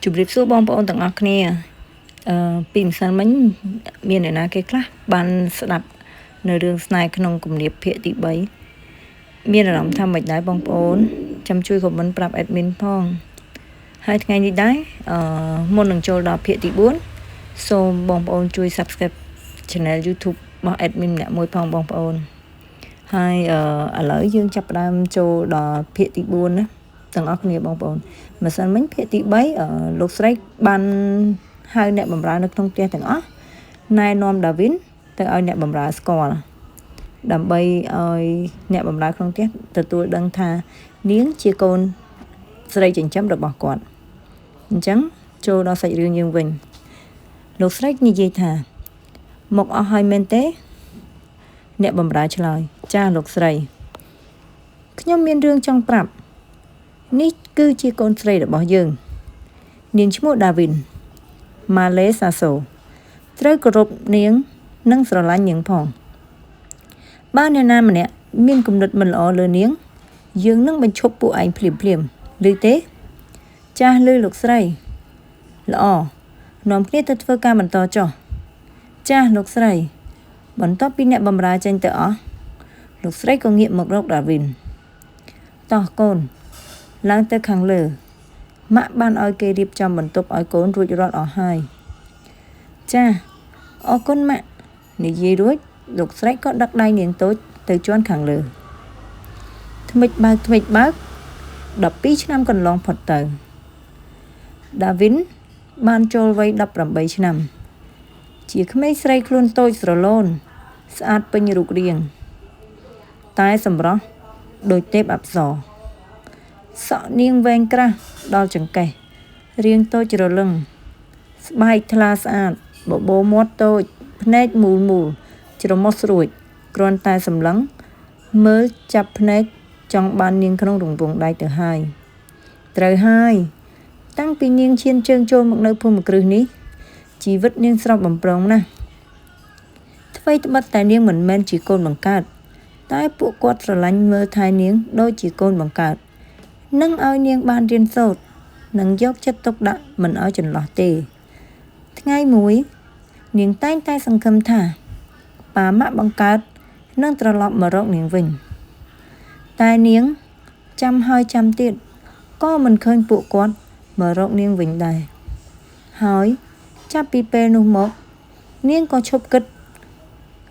ជម្រាបសួរបងប្អូនទាំងអស់គ្នាពីម្សិលមិញមានអ្នកណាគេខ្លះបានស្ដាប់នៅរឿងស្នេហ៍ក្នុងគំនាបភាគទី3មានអារម្មណ៍ថាមិនដែរបងប្អូនចាំជួយខមមិនប្រាប់ admin ផងហើយថ្ងៃនេះដែរមុននឹងចូលដល់ភាគទី4សូមបងប្អូនជួយ subscribe channel YouTube របស់ admin ម្នាក់មួយផងបងប្អូនហើយឥឡូវយើងចាប់ផ្ដើមចូលដល់ភាគទី4ណាទាំងអស់គ្នាបងប្អូនម្សិលមិញភាគទី3លោកស្រីបានហៅអ្នកបម្រើនៅក្នុងផ្ទះទាំងអស់ណែនាំដាវីនទៅឲ្យអ្នកបម្រើស្គាល់ដើម្បីឲ្យអ្នកបម្រើក្នុងផ្ទះទទួលដឹងថានាងជាកូនស្រីចិញ្ចឹមរបស់គាត់អញ្ចឹងចូលដល់សាច់រឿងយើងវិញលោកស្រីនិយាយថាមកអស់ហើយមែនទេអ្នកបម្រើឆ្លើយចាលោកស្រីខ្ញុំមានរឿងចង់ប្រាប់នេះគឺជាកូនស្រីរបស់យើងនាងឈ្មោះដាវីនម៉ាឡេសាសូត្រូវគោរពនាងនិងស្រឡាញ់នាងផងបើអ្នកណាម្នាក់មានគំនិតមិនល្អលើនាងយើងនឹងបញ្ឈប់ពួកឯងភ្លាមឮទេចាស់ឮលោកស្រីល្អនាំគ្នាទៅធ្វើការបន្តចុះចាស់លោកស្រីបន្ទាប់ពីអ្នកបម្រើចេញទៅអស់លោកស្រីក៏ងាកមករកដាវីនតោះកូនឡើងទៅខាងលើម៉ាក់បានឲ្យគេរៀបចំបន្ទប់ឲ្យកូនរួចរាល់អស់ហើយចាអរគុណម៉ាក់និយាយរួចលោកស្រីក៏ដឹកដៃនាងតូចទៅជាន់ខាងលើថ្មិចបើក12ឆ្នាំកន្លងផុតទៅដាវីនបានចូលវ័យ18ឆ្នាំជាក្មេងស្រីខ្លួនតូចស្រឡូនស្អាតពេញរូបរាងតែសម្រស់ដូចទេពអប្សរសក់នាងវែងក្រាស់ដល់ចង្កេះរាងតូចរលឹងស្បែកថ្លាស្អាតបបោមាត់តូចភ្នែកមូលច្រមុះស្រួចគ្រាន់តែសម្លឹងមើលចាប់ភ្នែកចង់បាននាងក្នុងរង្វង់ដៃទៅហើយត្រូវហើយតាំងពីនាងឈានជើងចូលមកនៅភូមិគ្រឹះនេះជីវិតនាងស្រស់បំព្រងណាស់ថ្មីត្បិតតែនាងមិនមែនជាកូនបង្កើតតែពួកគាត់ស្រឡាញ់មើលថែនាងដូចជាកូនបង្កើតនឹងឲ្យនាងបានរៀនសូត្រនិងយកចិត្តទុកដាក់មិនឲ្យចន្លោះទេថ្ងៃមួយនាងតែងតែសង្ឃឹមថាប៉ាម៉ាក់បង្កើតនឹងត្រឡប់មករកនាងវិញតែនាងចាំហើយចាំទៀតក៏មិនឃើញពួកគាត់មករកនាងវិញដែរហើយចាប់ពីពេលនោះមកនាងក៏ឈប់គិត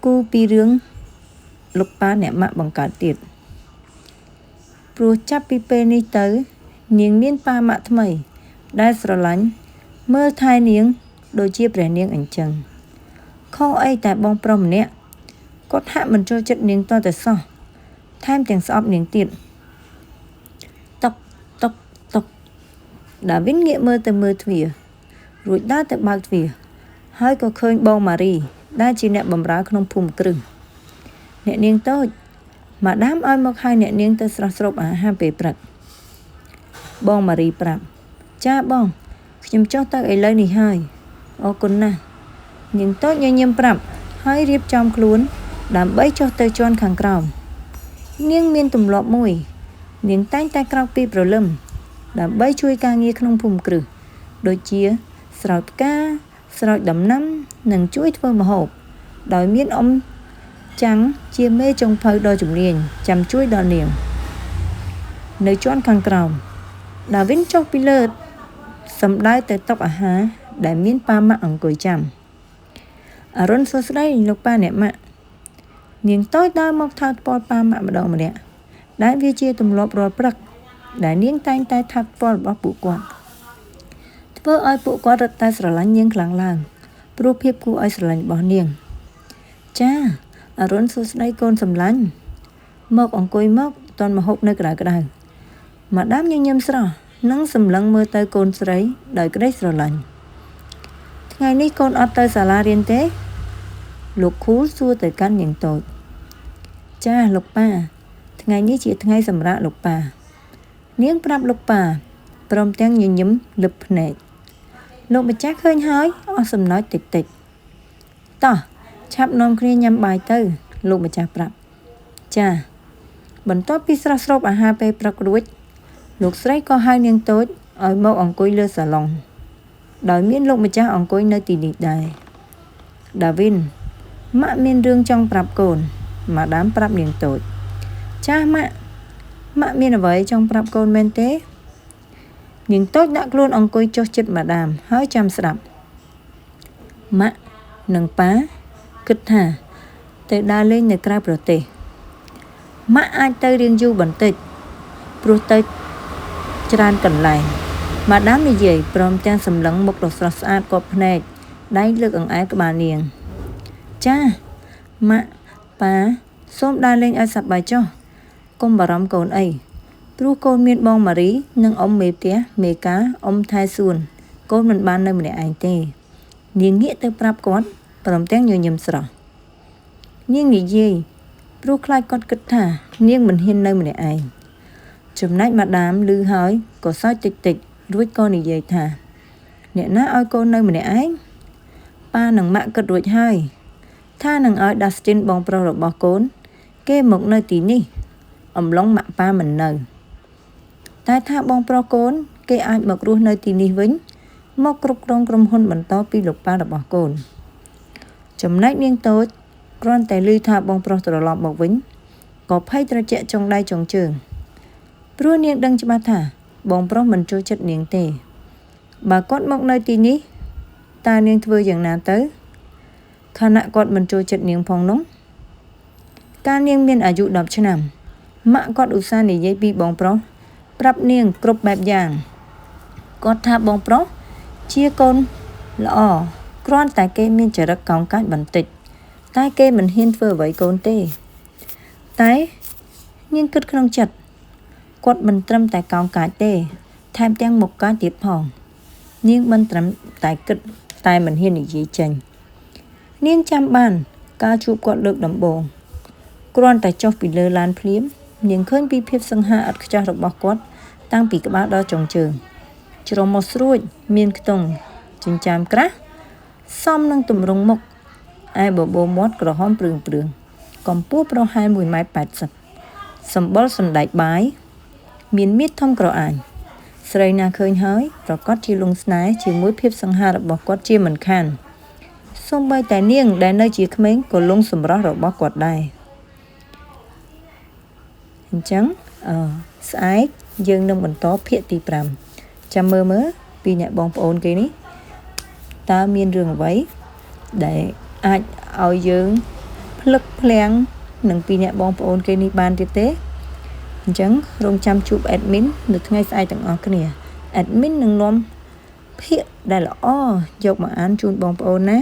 គូពីរឿងលោកប៉ាអ្នកម៉ាក់បង្កើតទៀតព្រោះចាប់ពីពេលនេះទៅនាងមានប៉ាម៉ាក់ថ្មីដែលស្រឡាញ់មើលថែនាងដូចជាព្រះនាងអញ្ចឹងខុសអីតែបងប្រុសម្នាក់គាត់ហាក់មិនចូលចិត្តនាងតតែសោះថែមទាំងស្អប់នាងទៀតតុកដាវីនងាកមើលទៅមើលទ្វាររួចដើរទៅបើកទ្វារហើយក៏ឃើញបងម៉ារីដែលជាអ្នកបម្រើក្នុងភូមិគ្រឹះអ្នកនាងតូចម៉ាដាមឲ្យមកហៅអ្នកនាងទៅស្រស់ស្រូបអាហារពេលព្រឹកបងម៉ារីប្រាប់ចាបងខ្ញុំចុះទៅឥឡូវនេះហើយអរគុណណាស់នាងតូចញញឹមប្រាប់ហើយរៀបចំខ្លួនដើម្បីចុះទៅជាន់ខាងក្រោមនាងមានទម្លាប់មួយនាងតែងតែក្រោកពីព្រលឹមដើម្បីជួយការងារក្នុងភូមិគ្រឹះដូចជាស្រោចផ្កាស្រោចដំណាំនិងជួយធ្វើម្ហូបដោយមានអ៊ំចាំងជាមេចុងភៅដ៏ជំនាញចាំជួយដល់នាងនៅជាន់ខាងក្រោមដាវីនចុះពីលើសំដៅទៅតុអាហារដែលមានប៉ាម៉ាក់អង្គុយចាំអរុនសួស្ដីលោកប៉ាអ្នកម៉ាក់នាងតូចដើរមកថើថ្ពាល់ប៉ាម៉ាក់ម្ដងម្នាក់ដែលវាជាទម្លាប់រាល់ព្រឹកដែលនាងតែងតែថើថ្ពាល់របស់ពួកគាត់ធ្វើឲ្យពួកគាត់រឹតតែស្រឡាញ់នាងខ្លាំងឡើងព្រោះភាពគួរឲ្យស្រឡាញ់របស់នាងចាអរុនសួស្ដីកូនសម្លាញ់មកអង្គុយមកតន់មហូបនៅក្តៅម៉ាដាមញញឹមស្រស់និងសម្លឹងមើលទៅកូនស្រីដោយក្តីស្រឡាញ់ថ្ងៃនេះកូនអត់ទៅសាលារៀនទេលោកឃូលសួរទៅកាន់នាងតូចចាលោកប៉ាថ្ងៃនេះជាថ្ងៃសម្រាកលោកប៉ានាងប្រាប់លោកប៉ាព្រមទាំងញញឹមលឹបភ្នែកលោកម្ចាស់ឃើញហើយអស់សំណើចតិចតោះឆាប់នាំគ្នាញ៉ាំបាយទៅលោកម្ចាស់ប្រាប់ចាបន្ទាប់ពីស្រស់ស្រូបអាហារពេលព្រឹករួចលោកស្រីក៏ហៅនាងតូចឲ្យមកអង្គុយលើសាឡុង ដោយមានលោកម្ចាស់អង្គុយនៅទីនេះដែរដាវីនម៉ាក់មានរឿងចង់ប្រាប់កូនម៉ាដាមប្រាប់នាងតូចចាស់ម៉ាក់មានអ្វីចង់ប្រាប់កូនមែនទេនាងតូចដាក់ខ្លួនអង្គុយចុះជិតម៉ាដាមហើយចាំស្ដាប់ម៉ាក់និងប៉ាគិតថាទៅដើរលេងនៅក្រៅប្រទេសម៉ាក់អាចទៅរៀងយូរបន្តិចព្រោះទៅច្រើនកន្លែងម៉ាដាមនិយាយព្រមទាំងសម្លឹងមុខដ៏ស្រស់ស្អាតគប់ភ្នែកដៃលើកអង្អែលក្បាលនាងចាម៉ាក់ប៉ាសូមដើរលេងឲ្យសប្បាយចុះកុំបារម្ភកូនអីព្រោះកូនមានបងម៉ារីនិងអ៊ំមេផ្ទះមេកាអ៊ំថែសួនកូនមិនបាននៅម្នាក់ឯងទេនាងងាកទៅប្រាប់គាត់ព្រមទាំងញញឹមស្រស់នាងនិយាយព្រោះខ្លាចគាត់គិតថានាងមិនហ៊ាននៅម្នាក់ឯងចំណែកម៉ាដាមឮហើយក៏សើចតិចរួចក៏និយាយថាអ្នកណាឲ្យកូននៅម្នាក់ឯងប៉ានិងម៉ាក់គិតរួចហើយថានឹងឲ្យ Dustin បងប្រុសរបស់កូនគេមកនៅទីនេះអំឡុងម៉ាក់ប៉ាមិននៅតែថាបងប្រុសកូនគេអាចមករស់នៅទីនេះវិញមកគ្រប់គ្រងក្រុមហ៊ុនបន្តពីលោកប៉ារបស់កូនចំណែកនាងតូចគ្រាន់តែឮថាបងប្រុសត្រឡប់មកវិញក៏ភ័យត្រជាក់ចុងដៃចុងជើងព្រោះនាងដឹងច្បាស់ថាបងប្រុសមិនចូលចិត្តនាងទេបើគាត់មកនៅទីនេះតើនាងធ្វើយ៉ាងណាទៅខណៈគាត់មិនចូលចិត្តនាងផងនោះកាលនាងមានអាយុ10ឆ្នាំម៉ាក់គាត់ឧស្សាហ៍និយាយពីបងប្រុសប្រាប់នាងគ្រប់បែបយ៉ាងគាត់ថាបងប្រុសជាកូនល្អគ្រាន់តែគេមានចរិតកោងកាចបន្តិចតែគេមិនហ៊ានធ្វើអ្វីកូនទេតែនាងគិតក្នុងចិត្តគាត់មិនត្រឹមតែកោងកាចទេថែមទាំងមុខកាចទៀតផងនាងមិនត្រឹមតែគិតតែមិនហ៊ាននិយាយចេញនាងចាំបានការជួបគាត់លើកដំបូងគ្រាន់តែចុះពីលើឡានភ្លាមនាងឃើញពីភាពសង្ហាឥតខ្ចោះរបស់គាត់តាំងពីក្បាលដល់ចុងជើងជ្រុំមកស្រួចមានខ្ទង់ចិញ្ចើមក្រាស់សមនឹងទម្រង់មុខឯបបោមាត់ក្រហមព្រឿងកម្ពស់ប្រហែល 1.80 ម៉ែត្រសម្បុរសណ្ដែកបាយមានមាឌធំក្រអាញស្រីណាឃើញហើយប្រកាសជាលងស្នេហ៍ជាមួយភាពសង្ហារបស់គាត់ជាមិនខានសូម្បីតែនាងដែលនៅជាក្មេងក៏លងសម្រស់របស់គាត់ដែរអញ្ចឹងស្អែកយើងនឹងបន្តភាគទី5ចាំមើលពីអ្នកបងប្អូនគេនេះតើមានរឿងអ្វីដែលអាចឲ្យយើងភ្លឹកភ្លាំងនឹងពីអ្នកបងប្អូនគេនេះបានទៀតទេអញ្ចឹងរងចាំជួប admin នៅថ្ងៃស្អែកទាំងអស់គ្នា admin នឹងនាំភាគដែលល្អយកមកអានជូនបងប្អូនណា